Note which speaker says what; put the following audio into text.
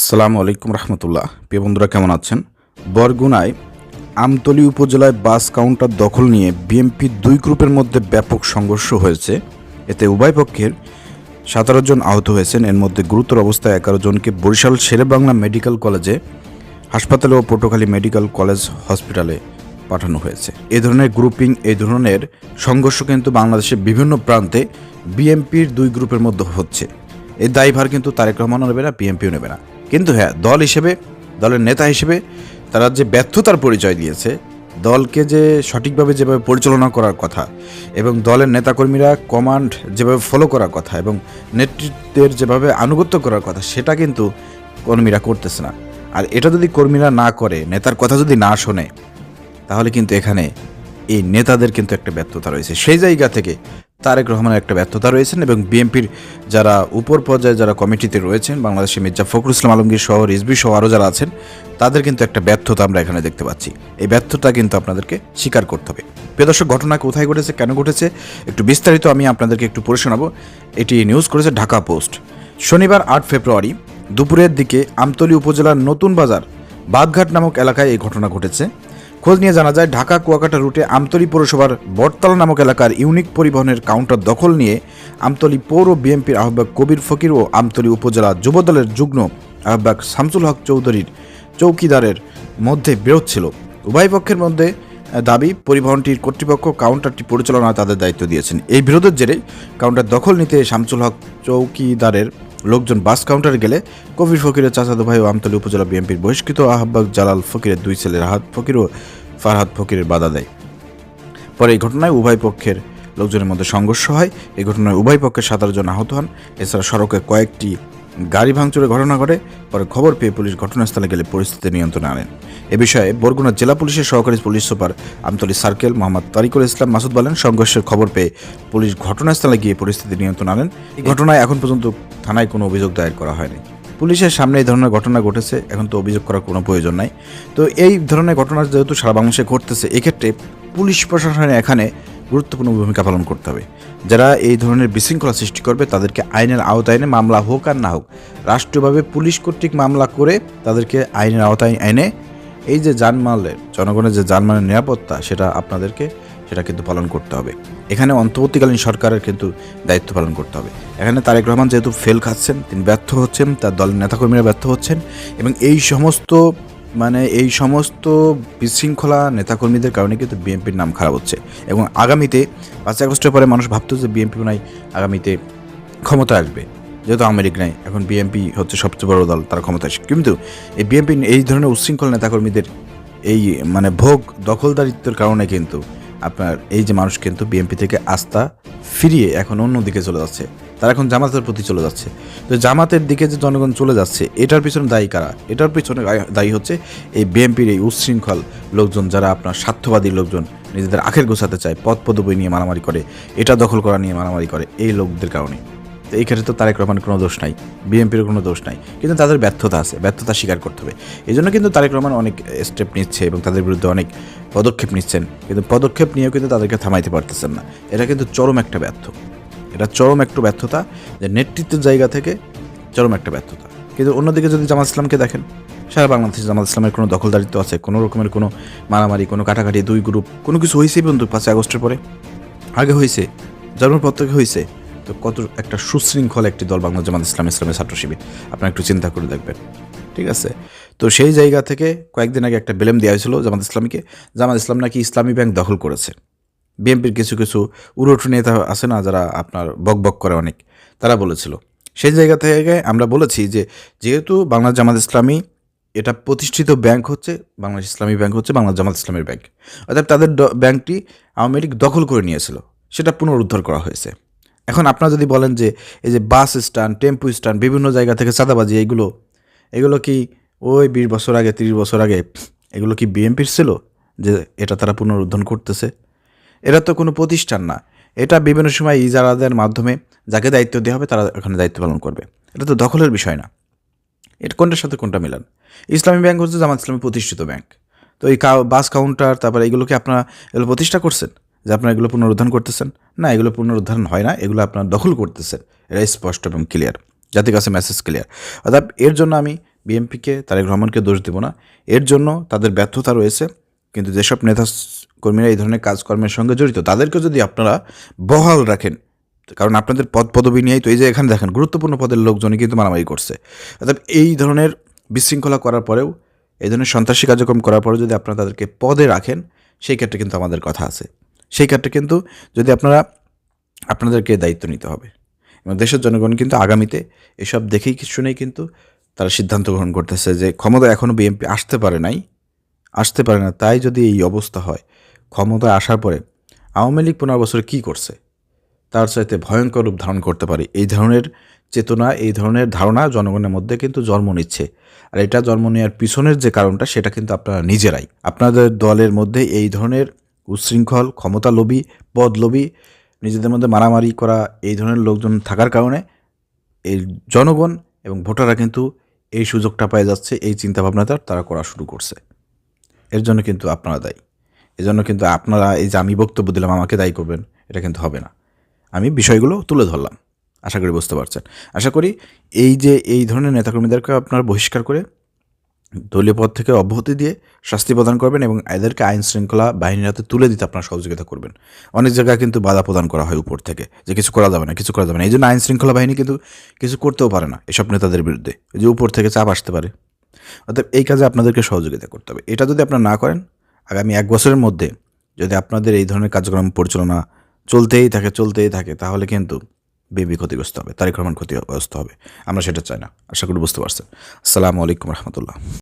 Speaker 1: আসসালামু আলাইকুম রহমতুল্লাহ। প্রিয় বন্ধুরা, কেমন আছেন? বরগুনায় আমতলী উপজেলায় বাস কাউন্টার দখল নিয়ে বিএনপির দুই গ্রুপের মধ্যে ব্যাপক সংঘর্ষ হয়েছে। এতে উভয় পক্ষের 17 জন আহত হয়েছেন। এর মধ্যে গুরুতর অবস্থায় 11 জনকে বরিশাল শেরেবাংলা মেডিকেল কলেজে হাসপাতালে ও পটুয়াখালী মেডিকেল কলেজ হসপিটালে পাঠানো হয়েছে। এই ধরনের গ্রুপিং, এই ধরনের সংঘর্ষ কিন্তু বাংলাদেশের বিভিন্ন প্রান্তে বিএনপির দুই গ্রুপের মধ্যে হচ্ছে। এই দায়ভার কিন্তু তারেক রহমানও নেবে না, বিএনপিও নেবে না। কিন্তু হ্যাঁ, দল হিসেবে, দলের নেতা হিসেবে তারা যে ব্যর্থতার পরিচয় দিয়েছে, দলকে যে সঠিকভাবে যেভাবে পরিচালনা করার কথা এবং দলের নেতাকর্মীরা কমান্ড যেভাবে ফলো করার কথা এবং নেতৃত্বের যেভাবে আনুগত্য করার কথা, সেটা কিন্তু কর্মীরা করতেছে না। আর এটা যদি কর্মীরা না করে, নেতার কথা যদি না শোনে, তাহলে কিন্তু এখানে এই নেতাদের কিন্তু একটা ব্যর্থতা রয়েছে। সেই জায়গা থেকে তারেক রহমানের একটা ব্যর্থতা রয়েছেন এবং বিএনপির যারা উপর পর্যায়ে যারা কমিটিতে রয়েছেন, বাংলাদেশে মির্জা ফখরুল ইসলাম আলমগীর সহ রিজভী সহ আরও যারা আছেন, তাদের কিন্তু একটা ব্যর্থতা আমরা এখানে দেখতে পাচ্ছি। এই ব্যর্থতা কিন্তু আপনাদেরকে স্বীকার করতে হবে। প্রিয় দর্শক, ঘটনা কোথায় ঘটেছে, কেন ঘটেছে, একটু বিস্তারিত আমি আপনাদেরকে একটু পড়ে শোনাবো। এটি নিউজ করেছে ঢাকা পোস্ট। শনিবার 8 ফেব্রুয়ারি দুপুরের দিকে আমতলী উপজেলার নতুন বাজার বাদঘাট নামক এলাকায় এই ঘটনা ঘটেছে। খোঁজ নিয়ে জানা যায়, ঢাকা কুয়াকাটা রুটে আমতলী পৌরসভার বটতলা নামক এলাকার ইউনিক পরিবহনের কাউন্টার দখল নিয়ে আমতলী পৌর বিএনপির আহ্বায়ক কবির ফকির ও আমতলী উপজেলা যুবদলের যুগ্ম আহ্বায়ক শামসুল হক চৌধুরীর চৌকিদারের মধ্যে বিরোধ ছিল। উভয় পক্ষের মধ্যে দাবি, পরিবহনটির কর্তৃপক্ষ কাউন্টারটি পরিচালনায় তাদের দায়িত্ব দিয়েছেন। এই বিরোধের জেরে কাউন্টার দখল নিতে শামসুল হক চৌকিদারের লোকজন বাস কাউন্টারে গেলে কবির ফকিরের চাচাতো ভাই ও আমতলী উপজেলা বিএনপির বহিষ্কৃত আহ্বায়ক জালাল ফকিরের দুই ছেলে রাহাত ফকির ও ফারহাদ ফকিরের বাধা দেয়। পরে এই ঘটনায় উভয় পক্ষের লোকজনের মধ্যে সংঘর্ষ হয়। এই ঘটনায় উভয় পক্ষের 17 জন আহত হন। এছাড়া সড়কে কয়েকটি গাড়ি ভাঙচুরের ঘটনা ঘটে। পরে খবর পেয়ে পুলিশ ঘটনাস্থলে গেলে পরিস্থিতি নিয়ন্ত্রণে আনেন। এ বিষয়ে বরগুনা জেলা পুলিশের সহকারী police super Amtali circle Mohammad Tariqul Islam Masud বলেন, সংঘর্ষের খবর পেয়ে পুলিশ ঘটনাস্থলে গিয়ে পরিস্থিতি নিয়ন্ত্রণে আনেন। এই ঘটনায় এখন পর্যন্ত থানায় কোনো অভিযোগ দায়ের করা হয়নি। পুলিশের সামনে এই ধরনের ঘটনা ঘটেছে, এখন তো অভিযোগ করার কোনো প্রয়োজন নাই। তো এই ধরনের ঘটনা যেহেতু সারা বাংলাদেশে ঘটতেছে, এক্ষেত্রে পুলিশ প্রশাসনের এখানে গুরুত্বপূর্ণ ভূমিকা পালন করতে হবে। যারা এই ধরনের বিশৃঙ্খলা সৃষ্টি করবে তাদেরকে আইনের আওতায় এনে, মামলা হোক আর না হোক, রাষ্ট্রীয়ভাবে পুলিশ কর্তৃক মামলা করে তাদেরকে আইনের আওতায় এনে এই যে জানমালের, জনগণের যে জানমালের নিরাপত্তা, সেটা কিন্তু পালন করতে হবে। এখানে অন্তর্বর্তীকালীন সরকারের কিন্তু দায়িত্ব পালন করতে হবে। এখানে তারেক রহমান যেহেতু ফেল খাচ্ছেন, তিনি ব্যর্থ হচ্ছেন, তার দলের নেতাকর্মীরা ব্যর্থ হচ্ছেন এবং এই সমস্ত বিশৃঙ্খলা নেতাকর্মীদের কারণে কিন্তু বিএনপির নাম খারাপ হচ্ছে। এবং আগামীতে 5 আগস্টের পরে মানুষ ভাবতো যে বিএনপি নাই আগামীতে ক্ষমতা আসবে, যেহেতু আওয়ামী লীগ নাই, এখন বিএনপি হচ্ছে সবচেয়ে বড় দল, তারা ক্ষমতা আসবে। কিন্তু এই বিএনপি এই ধরনের উচ্ছৃঙ্খল নেতাকর্মীদের এই ভোগ দখলদারিত্বের কারণে কিন্তু আপনার এই যে মানুষ কিন্তু বিএনপি থেকে আস্থা ফিরিয়ে এখন অন্যদিকে চলে যাচ্ছে। তারা এখন জামাতের প্রতি চলে যাচ্ছে। তো জামাতের দিকে যে জনগণ চলে যাচ্ছে, এটার পিছনে দায়ী কারা? এটার পিছনে দায়ী হচ্ছে এই বিএনপির এই উচ্ছৃঙ্খল লোকজন, যারা আপনার স্বার্থবাদী লোকজন, নিজেদের আখের গোছাতে চায়, পদ পদবি নিয়ে মারামারি করে, এটা দখল করা নিয়ে মারামারি করে, এই লোকদের কারণে। তো এই ক্ষেত্রে তো তারেক রহমানের কোনো দোষ নাই, বিএনপির কোনো দোষ নাই, কিন্তু তাদের ব্যর্থতা আছে, ব্যর্থতা স্বীকার করতে হবে। এই জন্য কিন্তু তারেক রহমান অনেক স্টেপ নিচ্ছে এবং তাদের বিরুদ্ধে অনেক পদক্ষেপ নিচ্ছেন, কিন্তু পদক্ষেপ নিয়েও কিন্তু তাদেরকে থামাইতে পারতেছেন না। এটা কিন্তু চরম একটা ব্যর্থতা, যে নেতৃত্বের জায়গা থেকে চরম একটা ব্যর্থতা। কিন্তু অন্যদিকে যদি জামাত ইসলামকে দেখেন, সারা বাংলাদেশে জামাত ইসলামের কোনো দখলদারিত্ব আছে? কোনো রকমের কোনো মারামারি, কোনো কাটাকাটি, দুই গ্রুপ, কোনো কিছু হয়েছে বন্ধু 5 আগস্টের পরে? আগে হয়েছে, জন্মের পর থেকে হয়েছে। তো কত একটা সুশৃঙ্খল একটি দল বাংলা জামাত ইসলাম, ইসলামের ছাত্র শিবির, আপনারা একটু চিন্তা করে দেখবেন। ঠিক আছে? তো সেই জায়গা থেকে কয়েকদিন আগে একটা ব্লেম দেওয়া হয়েছিল জামাত ইসলামীকে। জামাত ইসলাম নাকি ইসলামী ব্যাংক দখল করেছে। বিএনপির কিছু উড়োঠু নেতা আছে না, যারা আপনার বক করে অনেক, তারা বলেছিল। সেই জায়গা থেকে আমরা বলেছি যে যেহেতু বাংলা জামাত ইসলামী এটা প্রতিষ্ঠিত ব্যাংক হচ্ছে, বাংলাদেশ ইসলামী ব্যাংক হচ্ছে বাংলা জামাত ইসলামের ব্যাংক, অর্থাৎ তাদের ব্যাংকটি আওয়ামী লীগ দখল করে নিয়েছিল, সেটা পুনরুদ্ধার করা হয়েছে। এখন আপনারা যদি বলেন যে এই যে বাস স্ট্যান্ড, টেম্পু স্ট্যান্ড, বিভিন্ন জায়গা থেকে চাঁদাবাজি, এগুলো কি ওই 20 বছর আগে, 30 বছর আগে এগুলো কি বিএনপির ছিল যে এটা তারা পুনরুদ্ধার করতেছে? এরা তো কোনো প্রতিষ্ঠান না, এটা বিভিন্ন সময় ইজারাদের মাধ্যমে যাকে দায়িত্ব দেওয়া হবে তারা এখানে দায়িত্ব পালন করবে। এটা তো দখলের বিষয় না। এটা কোনটার সাথে কোনটা মিলান? ইসলামী ব্যাংক হচ্ছে জামাত ইসলামী প্রতিষ্ঠিত ব্যাংক। তো এই বাস কাউন্টার, তারপরে এগুলোকে আপনারা এগুলো প্রতিষ্ঠা করছেন যে আপনারা এগুলো পুনরুদ্ধার করতেছেন? না, এগুলো পুনরুদ্ধার হয় না, এগুলো আপনারা দখল করতেছেন। এটা স্পষ্ট এবং ক্লিয়ার, জাতির কাছে মেসেজ ক্লিয়ার। অর্থাৎ এর জন্য আমি বিএনপিকে, তারেক রহমানকে দোষ দেব না, এর জন্য তাদের ব্যর্থতা রয়েছে। কিন্তু যেসব নেতা কর্মীরা এই ধরনের কাজকর্মের সঙ্গে জড়িত তাদেরকে যদি আপনারা বহাল রাখেন, কারণ আপনাদের পদ পদবি নিয়েই তো এই যে এখানে দেখেন গুরুত্বপূর্ণ পদের লোকজনই কিন্তু মারামারি করছে। অর্থাৎ এই ধরনের বিশৃঙ্খলা করার পরেও, এই ধরনের সন্ত্রাসী কার্যক্রম করার পরেও যদি আপনারা তাদেরকে পদে রাখেন, সেই ক্ষেত্রে কিন্তু আমাদের কথা আছে। সেই ক্ষেত্রে কিন্তু যদি আপনাদেরকে দায়িত্ব নিতে হবে, এবং দেশের জনগণ কিন্তু আগামীতে এসব দেখেই কিছু নেই কিন্তু তারা সিদ্ধান্ত গ্রহণ করতেছে যে ক্ষমতা এখনও বিএনপি আসতে পারে না, তাই যদি এই অবস্থা হয়, ক্ষমতায় আসার পরে আওয়ামী লীগ 15 বছরে কী করছে তার চাইতে ভয়ঙ্কর রূপ ধারণ করতে পারে। এই ধরনের চেতনা, এই ধরনের ধারণা জনগণের মধ্যে কিন্তু জন্ম নিচ্ছে। আর এটা জন্ম নেওয়ার পিছনের যে কারণটা সেটা কিন্তু আপনারা নিজেরাই, আপনাদের দলের মধ্যে এই ধরনের উচ্ছৃঙ্খল, ক্ষমতালোভী, পদলোভী, নিজেদের মধ্যে মারামারি করা এই ধরনের লোকজন থাকার কারণে এই জনগণ এবং ভোটাররা কিন্তু এই সুযোগটা পেয়ে যাচ্ছে, এই চিন্তাভাবনাটা তারা করা শুরু করছে। এর জন্য কিন্তু আপনারা দায়ী। এজন্য কিন্তু আপনারা এই যে আমি বক্তব্য দিলাম আমাকে দায়ী করবেন, এটা কিন্তু হবে না। আমি বিষয়গুলো তুলে ধরলাম, আশা করি বুঝতে পারছেন। আশা করি এই ধরনের নেতাকর্মীদেরকে আপনারা বহিষ্কার করে দলীয় পদ থেকে অব্যাহতি দিয়ে শাস্তি প্রদান করবেন এবং এদেরকে আইন শৃঙ্খলা বাহিনীর হাতে তুলে দিতে আপনারা সহযোগিতা করবেন। অনেক জায়গায় কিন্তু বাধা প্রদান করা হয় উপর থেকে যে কিছু করা যাবে না। এই জন্য আইন শৃঙ্খলা বাহিনী কিন্তু কিছু করতেও পারে না এসব নেতাদের বিরুদ্ধে, যে উপর থেকে চাপ আসতে পারে। অর্থাৎ এই কাজে আপনাদেরকে সহযোগিতা করতে হবে। এটা যদি আপনারা না করেন, আগামী 1 বছরের মধ্যে যদি আপনাদের এই ধরনের কার্যক্রম পরিচালনা চলতেই থাকে তাহলে কিন্তু বিএনপি ক্ষতিগ্রস্ত হবে, তারেক রহমান ক্ষতিগ্রস্ত হবে। আমরা সেটা চাই না। আশা করি বুঝতে পারছেন। আসসালামু আলাইকুম রহমতুল্লাহ।